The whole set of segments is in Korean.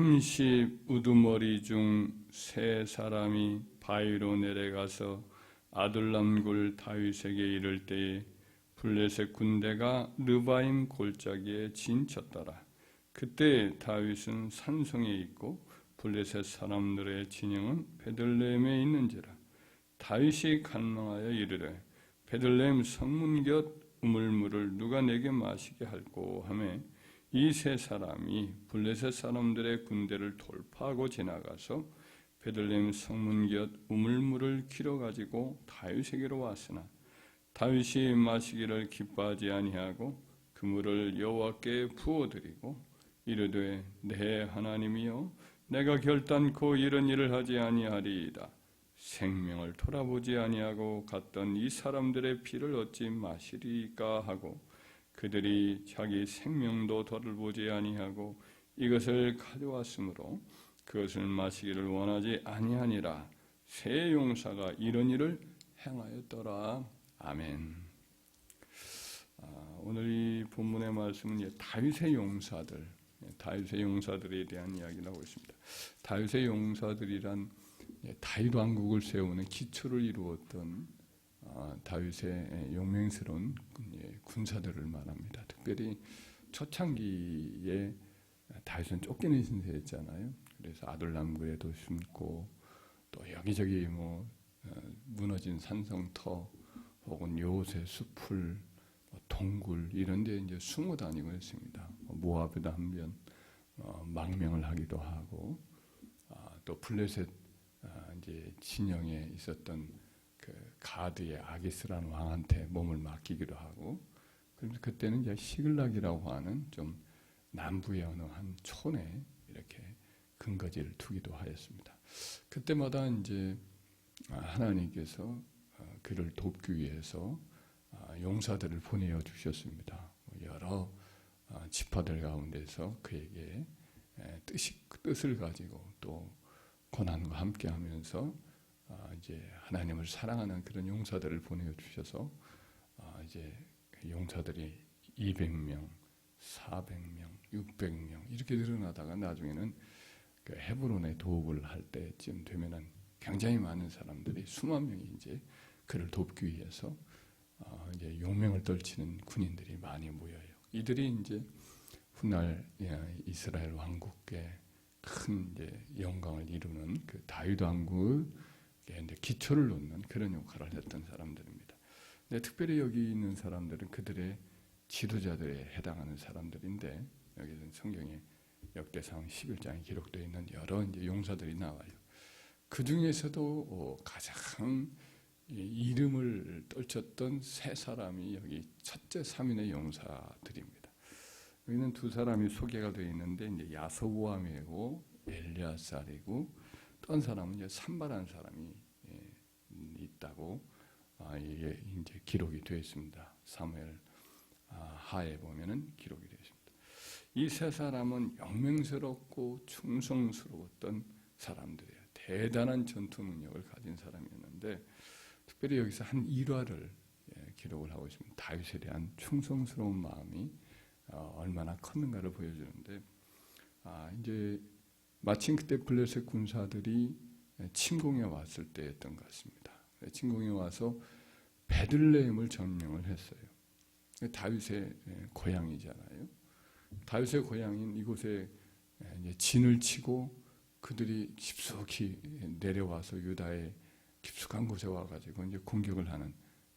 30 우두머리 중 세 사람이 바위로 내려가서 아둘람굴 다윗에게 이를 때에 블레셋 군대가 르바임 골짜기에 진쳤더라. 그때 다윗은 산성에 있고 블레셋 사람들의 진영은 베들레헴에 있는지라. 다윗이 간망하여 이르되 베들레헴 성문 곁 우물물을 누가 내게 마시게 할꼬 하매 이 세 사람이 블레셋 사람들의 군대를 돌파하고 지나가서 베들레헴 성문 곁 우물물을 길어 가지고 다윗에게로 왔으나 다윗이 마시기를 기뻐하지 아니하고 그 물을 여호와께 부어드리고 이르되 내 하나님이여 내가 결단코 이런 일을 하지 아니하리이다. 생명을 돌아보지 아니하고 갔던 이 사람들의 피를 어찌 마시리까 하고 그들이 자기 생명도 돌아보지 아니하고 이것을 가져왔으므로 그것을 마시기를 원하지 아니하니라. 세 용사가 이런 일을 행하였더라. 아멘. 오늘 이 본문의 말씀은 다윗의 용사들, 다윗의 용사들에 대한 이야기를 하고 있습니다. 다윗의 용사들이란 다윗 왕국을 세우는 기초를 이루었던 다윗의 용맹스러운 군사들을 말합니다. 특별히 초창기에 다윗은 쫓기는 신세였잖아요. 그래서 아둘람굴에도 숨고 또 여기저기 무너진 산성터 혹은 요새 숲을 동굴 이런 데 이제 숨어 다니고 했습니다. 모압에다 한번 망명을 하기도 하고 또 블레셋 이제 진영에 있었던 그 가드의 아기스라는 왕한테 몸을 맡기기도 하고, 그래서 그때는 이제 시글락이라고 하는 좀 남부의 어느 한 촌에 이렇게 근거지를 두기도 하였습니다. 그때마다 이제 하나님께서 그를 돕기 위해서 용사들을 보내어 주셨습니다. 여러 지파들 가운데서 그에게 뜻을 가지고 또 고난과 함께하면서 이제 하나님을 사랑하는 그런 용사들을 보내어 주셔서 이제 용사들이 200명, 400명, 600명 이렇게 늘어나다가 나중에는 그 헤브론에 도읍을 할 때쯤 되면은 굉장히 많은 사람들이 수만 명이 이제 그를 돕기 위해서 이제 용맹을 떨치는 군인들이 많이 모여요. 이들이 이제 훗날 이스라엘 왕국의 큰 이제 영광을 이루는 그 다윗 왕국의 기초를 놓는 그런 역할을 했던 사람들입니다. 근데 특별히 여기 있는 사람들은 그들의 지도자들에 해당하는 사람들인데, 여기는 성경에 역대상 11장에 기록되어 있는 여러 이제 용사들이 나와요. 그 중에서도 가장 이름을 떨쳤던 세 사람이 여기 첫째 3인의 용사들입니다. 여기는 두 사람이 소개가 되어 있는데, 이제 야소보암이고 엘리아살이고 또 한 사람은 이제 산바라는 사람이 있다고 이게 이제 기록이 되어 있습니다. 사무엘 하에 보면은 기록이 되어 있습니다. 이 세 사람은 영맹스럽고 충성스러웠던 사람들이에요. 대단한 전투 능력을 가진 사람이었는데, 특별히 여기서 한 일화를 기록을 하고 있습니다. 다윗에 대한 충성스러운 마음이 얼마나 컸는가를 보여주는데, 이제 마침 그때 블레셋 군사들이 침공해 왔을 때였던 것 같습니다. 침공해 와서 베들레헴을 점령을 했어요. 다윗의 고향이잖아요. 다윗의 고향인 이곳에 이제 진을 치고 그들이 깊숙이 내려와서 유다의 깊숙한 곳에 와가지고 이제 공격을 하는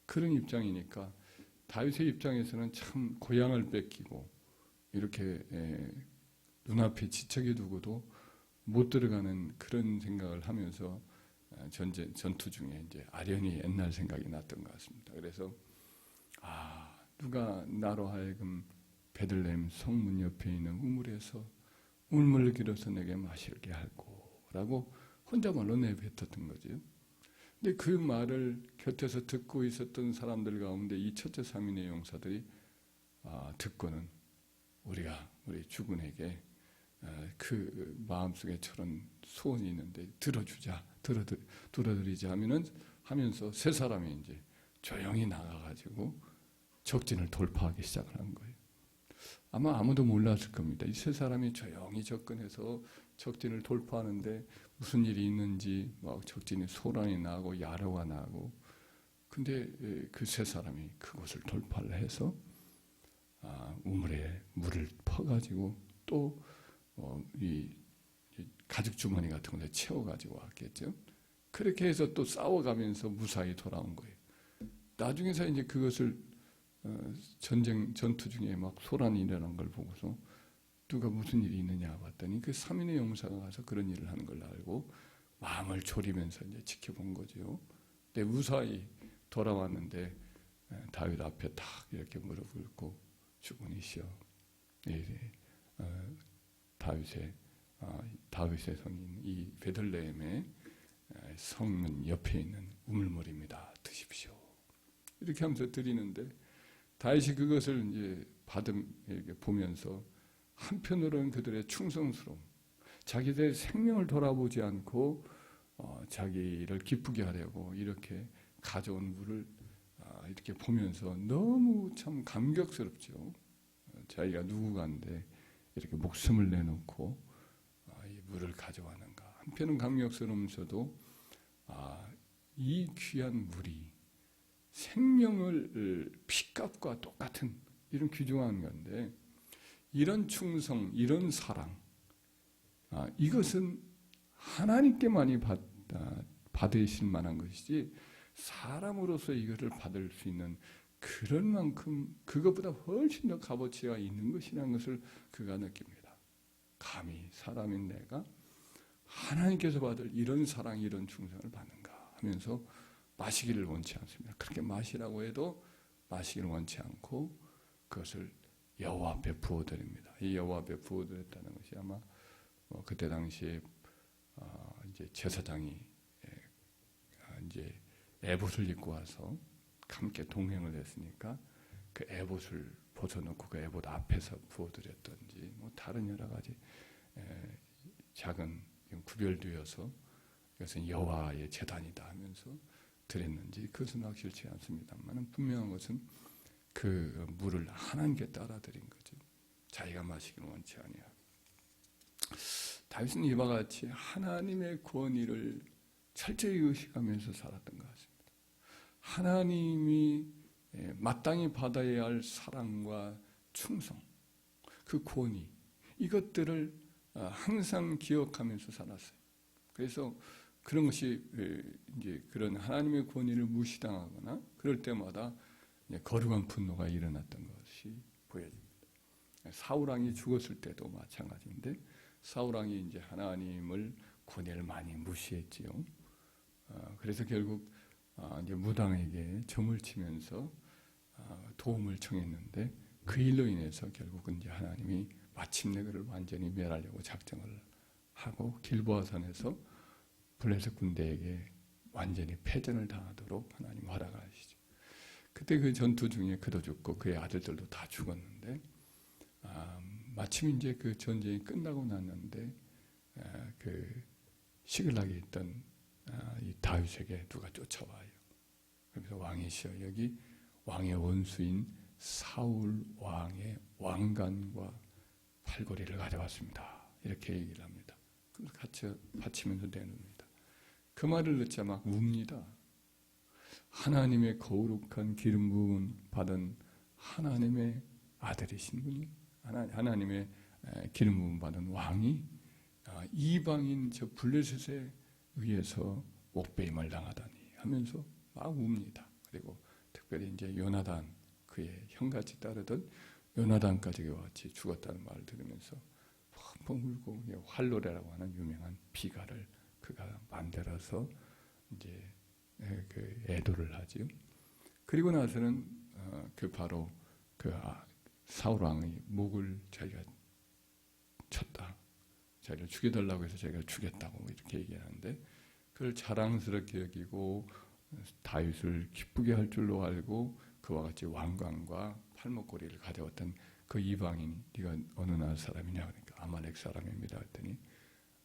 그런 입장이니까, 다윗의 입장에서는 참 고향을 뺏기고 이렇게 눈앞에 지척에 두고도 못 들어가는 그런 생각을 하면서 전투 중에 이제 아련히 옛날 생각이 났던 것 같습니다. 그래서 누가 나로 하여금 베들레헴 성문 옆에 있는 우물에서 우물을 길어서 내게 마시게 할꼬라고 혼자말로 내뱉었던 거죠. 근데 그 말을 곁에서 듣고 있었던 사람들 가운데 이 첫째 3인의 용사들이 듣고는 우리 주군에게 그 마음속에 저런 소원이 있는데 들어드리자 하면서 세 사람이 이제 조용히 나가가지고 적진을 돌파하기 시작을 한 거예요. 아마 아무도 몰랐을 겁니다. 이 세 사람이 조용히 접근해서 적진을 돌파하는데 무슨 일이 있는지 막 적진이 소란이 나고 야로가 나고, 근데 그 세 사람이 그곳을 돌파를 해서 우물에 물을 퍼가지고 또 이 가죽 주머니 같은 걸 채워가지고 왔겠죠. 그렇게 해서 또 싸워가면서 무사히 돌아온 거예요. 나중에서 이제 그것을 전투 중에 막 소란이 일어난 걸 보고서 누가 무슨 일이 있느냐 봤더니 그 3인의 용사가 가서 그런 일을 하는 걸 알고 마음을 졸이면서 이제 지켜본 거죠. 근데 무사히 돌아왔는데 다윗 앞에 탁 이렇게 무릎 꿇고 주군이시여, 다윗의 성인 이 베들레헴의 성문 옆에 있는 우물물입니다. 드십시오. 이렇게 하면서 드리는데 다윗이 그것을 이제 보면서 한편으로는 그들의 충성스러움, 자기들의 생명을 돌아보지 않고 자기를 기쁘게 하려고 이렇게 가져온 물을 이렇게 보면서 너무 참 감격스럽죠. 자기가 누구간데 이렇게 목숨을 내놓고 이 물을 가져왔는가. 한편은 감격스러우면서도 이 귀한 물이 생명을 피값과 똑같은 이런 귀중한 건데, 이런 충성, 이런 사랑, 이것은 하나님께만이 받으실 만한 것이지 사람으로서 이것을 받을 수 있는 그런 만큼 그것보다 훨씬 더 값어치가 있는 것이라는 것을 그가 느낍니다. 감히 사람인 내가 하나님께서 받을 이런 사랑, 이런 충성을 받는가 하면서 마시기를 원치 않습니다. 그렇게 마시라고 해도 마시기를 원치 않고 그것을 여호와 앞에 부어드립니다. 이 여호와 앞에 부어드렸다는 것이 아마 그때 당시에 이제 제사장이 이제 에봇을 입고 와서 함께 동행을 했으니까 그 에봇을 벗어놓고 그 에봇 앞에서 부어드렸던지 뭐 다른 여러 가지 작은 구별되어서 이것은 여호와의 제단이다 하면서 드렸는지 그것은 확실치 않습니다만 분명한 것은 그 물을 하나님께 따라 드린 거죠. 자기가 마시기를 원치 아니하고. 다윗은 이와 같이 하나님의 권위를 철저히 의식하면서 살았던 것 같습니다. 하나님이 마땅히 받아야 할 사랑과 충성, 그 권위, 이것들을 항상 기억하면서 살았어요. 그래서 그런 것이 이제 그런 하나님의 권위를 무시당하거나 그럴 때마다 거룩한 분노가 일어났던 것이 보여집니다. 사울 왕이 죽었을 때도 마찬가지인데 사울 왕이 이제 하나님을 권위를 많이 무시했지요. 그래서 결국 이제 무당에게 점을 치면서 도움을 청했는데 그 일로 인해서 결국은 이제 하나님이 마침내 그를 완전히 멸하려고 작정을 하고 길보아산에서 블레셋 군대에게 완전히 패전을 당하도록 하나님 허락하시죠. 그때 그 전투 중에 그도 죽고 그의 아들들도 다 죽었는데 마침 이제 그 전쟁이 끝나고 났는데 그 시글락에 있던 이 다윗에게 누가 쫓아와요. 그래서 왕이시여, 여기 왕의 원수인 사울 왕의 왕관과 팔걸이를 가져왔습니다. 이렇게 얘기를 합니다. 그래서 같이 바치면서 내놓습니다. 그 말을 듣자 막 웁니다. 하나님의 거룩한 기름 부음 받은 하나님의 아들이신 분이, 하나님의 기름 부음 받은 왕이 이방인 저 블레셋에 의해서 목배임을 당하다니 하면서 막 웁니다. 그리고 특별히 이제 요나단, 그의 형같이 따르던 요나단까지 같이 죽었다는 말을 들으면서 펑펑 울고 활로레라고 하는 유명한 비가를 그가 만들어서 이제 그 애도를 하지요. 그리고 나서는 그 바로 그 사울 왕의 목을 자기가 쳤다. 자기를 죽여달라고 해서 자기가 죽였다고 이렇게 얘기하는데 그걸 자랑스럽게 여기고 다윗을 기쁘게 할 줄로 알고 그와 같이 왕관과 팔목걸이를 가져왔던 그 이방인, 네가 어느 나라 사람이냐 그러니까 아말렉 사람입니다 했더니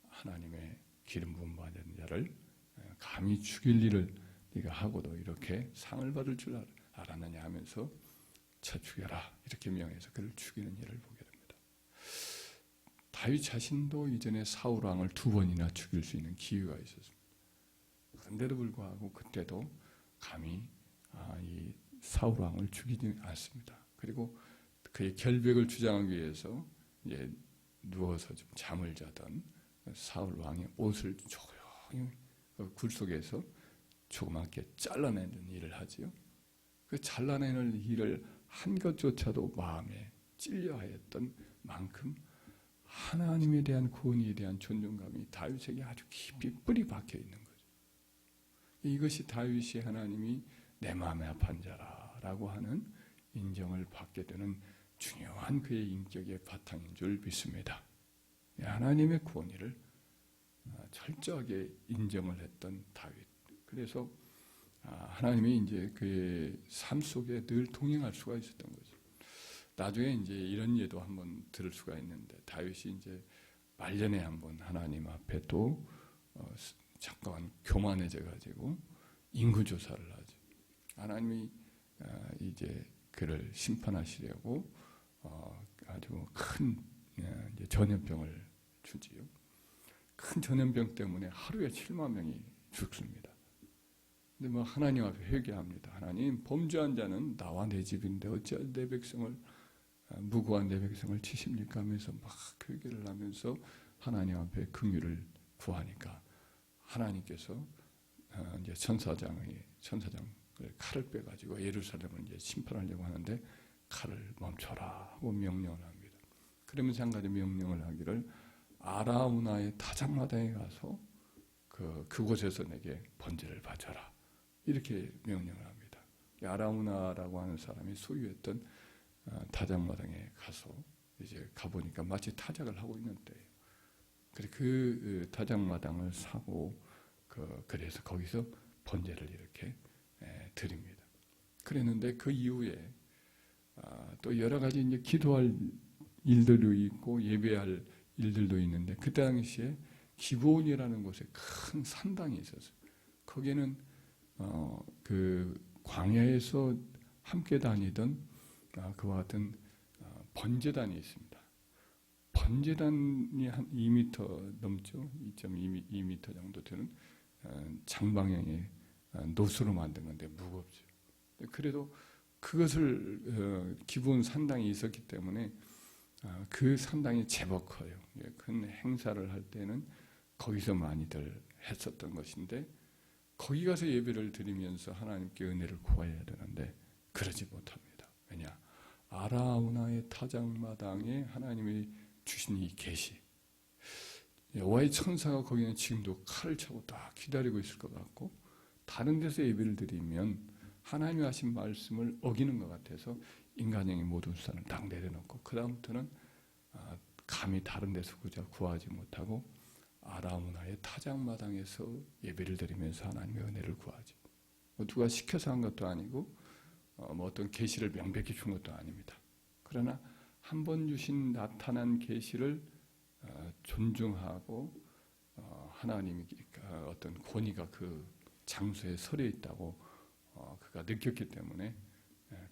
하나님의 기름 부음 받은 자를 감히 죽일 일을 네가 하고도 이렇게 상을 받을 줄 알았느냐 하면서 쳐 죽여라 이렇게 명해서 그를 죽이는 일을 보게 다윗 자신도 이전에 사울 왕을 2번이나 죽일 수 있는 기회가 있었습니다. 그런데도 불구하고 그때도 감히 이 사울 왕을 죽이지 않습니다. 그리고 그의 결백을 주장하기 위해서 이제 누워서 좀 잠을 자던 사울 왕의 옷을 조용히 굴 속에서 조그맣게 잘라내는 일을 하지요. 그 잘라내는 일을 한 것조차도 마음에 찔려하였던 만큼 하나님에 대한 구원에 대한 존중감이 다윗에게 아주 깊이 뿌리 박혀 있는 거죠. 이것이 다윗이 하나님이 내 마음에 합한 자라라고 하는 인정을 받게 되는 중요한 그의 인격의 바탕인 줄 믿습니다. 하나님의 구원을 철저하게 인정을 했던 다윗. 그래서 하나님이 이제 그의 삶 속에 늘 동행할 수가 있었던 거죠. 나중에 이제 이런 예도 한번 들을 수가 있는데 다윗이 이제 말년에 한번 하나님 앞에 또 잠깐 교만해져 가지고 인구 조사를 하죠. 하나님이 이제 그를 심판하시려고 아주 큰 전염병을 주지요. 큰 전염병 때문에 하루에 7만 명이 죽습니다. 근데 뭐 하나님 앞에 회개합니다. 하나님, 범죄한 자는 나와 내 집인데 어찌할 내 백성을 무고한 내 백성을 치십니까 하면서 막 회개를 하면서 하나님 앞에 긍휼을 구하니까 하나님께서 이제 천사장을 칼을 빼가지고 예루살렘을 이제 심판하려고 하는데 칼을 멈춰라 하고 명령을 합니다. 그러면서 한 가지 명령을 하기를 아라우나의 타작마당에 가서 그곳에서 내게 번제를 바쳐라 이렇게 명령을 합니다. 아라우나라고 하는 사람이 소유했던 타작마당에 가서 이제 가보니까 마치 타작을 하고 있는 때예요. 그 타작마당을 사고 그래서 거기서 번제를 이렇게 드립니다. 그랬는데 그 이후에 또 여러 가지 이제 기도할 일들도 있고 예배할 일들도 있는데 그 당시에 기브온이라는 곳에 큰 산당이 있었어요. 거기에는 그 광야에서 함께 다니던 그와 같은 번제단이 있습니다. 번제단이 한 2m 넘죠. 2.2m 정도 되는 장방형의 노수로 만든 건데 무겁죠. 그래도 그것을 기브온 산당이 있었기 때문에 그 산당이 제법 커요. 큰 행사를 할 때는 거기서 많이들 했었던 것인데 거기 가서 예배를 드리면서 하나님께 은혜를 구해야 되는데 그러지 못합니다. 왜냐? 아라우나의 타작마당에 하나님이 주신 이 계시, 여호와의 천사가 거기는 지금도 칼을 차고 딱 기다리고 있을 것 같고 다른 데서 예배를 드리면 하나님이 하신 말씀을 어기는 것 같아서 인간형이 모든 수단을 딱 내려놓고 그 다음부터는 감히 다른 데서 구하지 못하고 아라우나의 타작마당에서 예배를 드리면서 하나님의 은혜를 구하죠. 누가 시켜서 한 것도 아니고 뭐 어떤 계시를 명백히 준 것도 아닙니다. 그러나 한 번 주신 나타난 계시를 존중하고 하나님이 어떤 권위가 그 장소에 서려 있다고 그가 느꼈기 때문에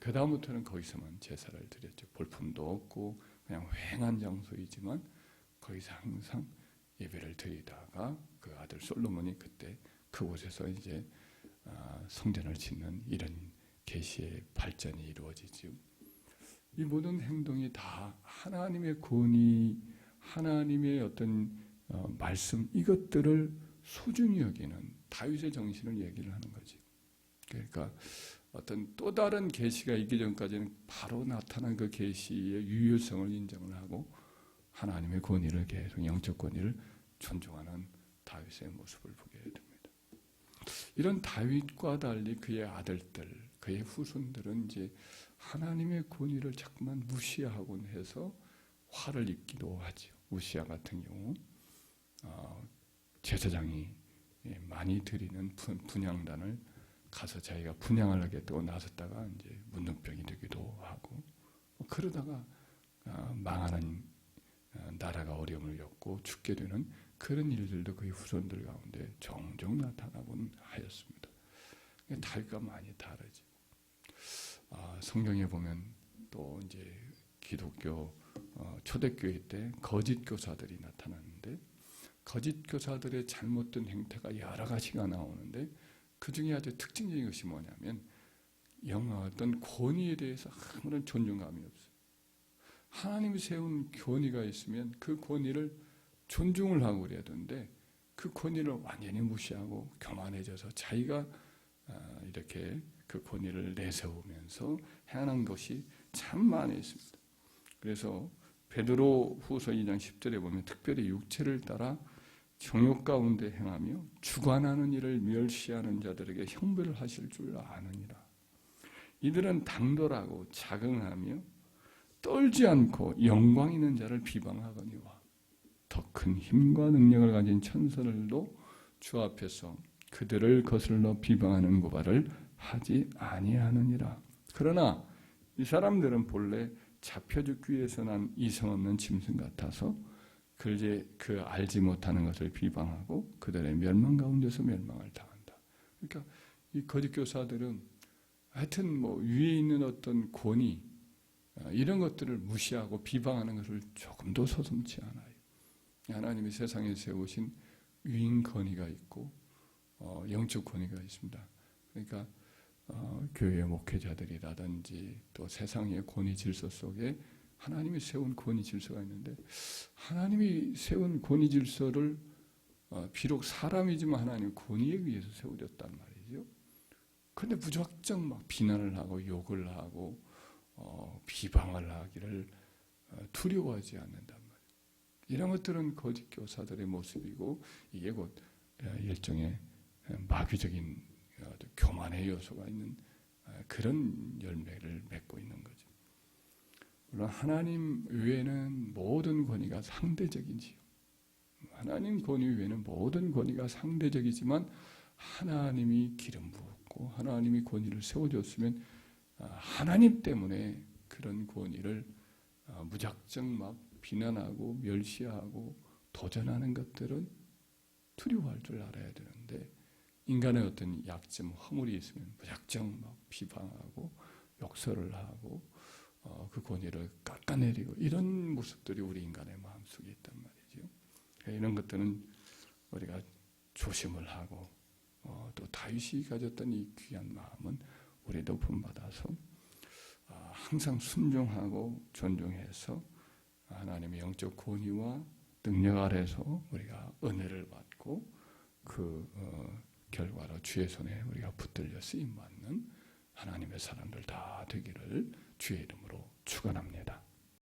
그 다음부터는 거기서만 제사를 드렸죠. 볼품도 없고 그냥 휑한 장소이지만 거기서 항상 예배를 드리다가 그 아들 솔로몬이 그때 그곳에서 이제 성전을 짓는 이런 계시의 발전이 이루어지죠. 이 모든 행동이 다 하나님의 권위, 하나님의 어떤 말씀 이것들을 소중히 여기는 다윗의 정신을 얘기를 하는 거지. 그러니까 어떤 또 다른 계시가 있기 전까지는 바로 나타난 그 계시의 유효성을 인정을 하고 하나님의 권위를 계속 영적 권위를 존중하는 다윗의 모습을 보게 됩니다. 이런 다윗과 달리 그의 아들들, 그의 후손들은 이제 하나님의 권위를 자꾸만 무시하곤 해서 화를 입기도 하죠. 우시야 같은 경우 제사장이 많이 드리는 분향단을 가서 자기가 분향을 하겠다고 나섰다가 이제 문둥병이 되기도 하고 그러다가 망하는 나라가 어려움을 겪고 죽게 되는 그런 일들도 그의 후손들 가운데 종종 나타나곤 하였습니다. 다윗과 많이 다르죠. 성경에 보면 또 이제 기독교 초대교회 때 거짓 교사들이 나타났는데 거짓 교사들의 잘못된 행태가 여러 가지가 나오는데 그 중에 아주 특징적인 것이 뭐냐면 어떤 권위에 대해서 아무런 존중감이 없어요. 하나님이 세운 권위가 있으면 그 권위를 존중을 하고 그래야 되는데 그 권위를 완전히 무시하고 교만해져서 자기가 이렇게 그 권위를 내세우면서 행하는 것이 참 많이 있습니다. 그래서 베드로 후서 2장 10절에 보면 특별히 육체를 따라 정욕 가운데 행하며 주관하는 일을 멸시하는 자들에게 형벌을 하실 줄 아느니라. 이들은 당돌하고 자긍하며 떨지 않고 영광 있는 자를 비방하거니와 더 큰 힘과 능력을 가진 천사들도 주 앞에서 그들을 거슬러 비방하는 고발을 하지 아니하느니라. 그러나 이 사람들은 본래 잡혀 죽기 위해서 난 이성 없는 짐승 같아서 그 알지 못하는 것을 비방하고 그들의 멸망 가운데서 멸망을 당한다. 그러니까 이 거짓 교사들은 하여튼 위에 있는 어떤 권위 이런 것들을 무시하고 비방하는 것을 조금도 서슴지 않아요. 하나님이 세상에 세우신 위인 권위가 있고 영적 권위가 있습니다. 그러니까 교회 목회자들이라든지 또 세상의 권위 질서 속에 하나님이 세운 권위 질서가 있는데 하나님이 세운 권위 질서를 비록 사람이지만 하나님 권위에 의해서 세워졌단 말이죠. 그런데 무작정 막 비난을 하고 욕을 하고 비방을 하기를 두려워하지 않는단 말이에요. 이런 것들은 거짓 교사들의 모습이고 이게 곧 일종의 마귀적인 교만의 요소가 있는 그런 열매를 맺고 있는 거죠. 물론 하나님 외에는 모든 권위가 상대적이지요. 하나님 권위 외에는 모든 권위가 상대적이지만 하나님이 기름 부었고 하나님이 권위를 세워줬으면 하나님 때문에 그런 권위를 무작정 막 비난하고 멸시하고 도전하는 것들은 두려워할 줄 알아야 되는데 인간의 어떤 약점, 허물이 있으면 무작정 막 비방하고 욕설을 하고 그 권위를 깎아내리고 이런 모습들이 우리 인간의 마음속에 있단 말이죠. 이런 것들은 우리가 조심을 하고 또 다윗이 가졌던 이 귀한 마음은 우리도 본받아서 항상 순종하고 존중해서 하나님의 영적 권위와 능력 아래서 우리가 은혜를 받고 그 결과로 주의 손에 우리가 붙들려 쓰임받는 하나님의 사람들 다 되기를 주의 이름으로 축원합니다.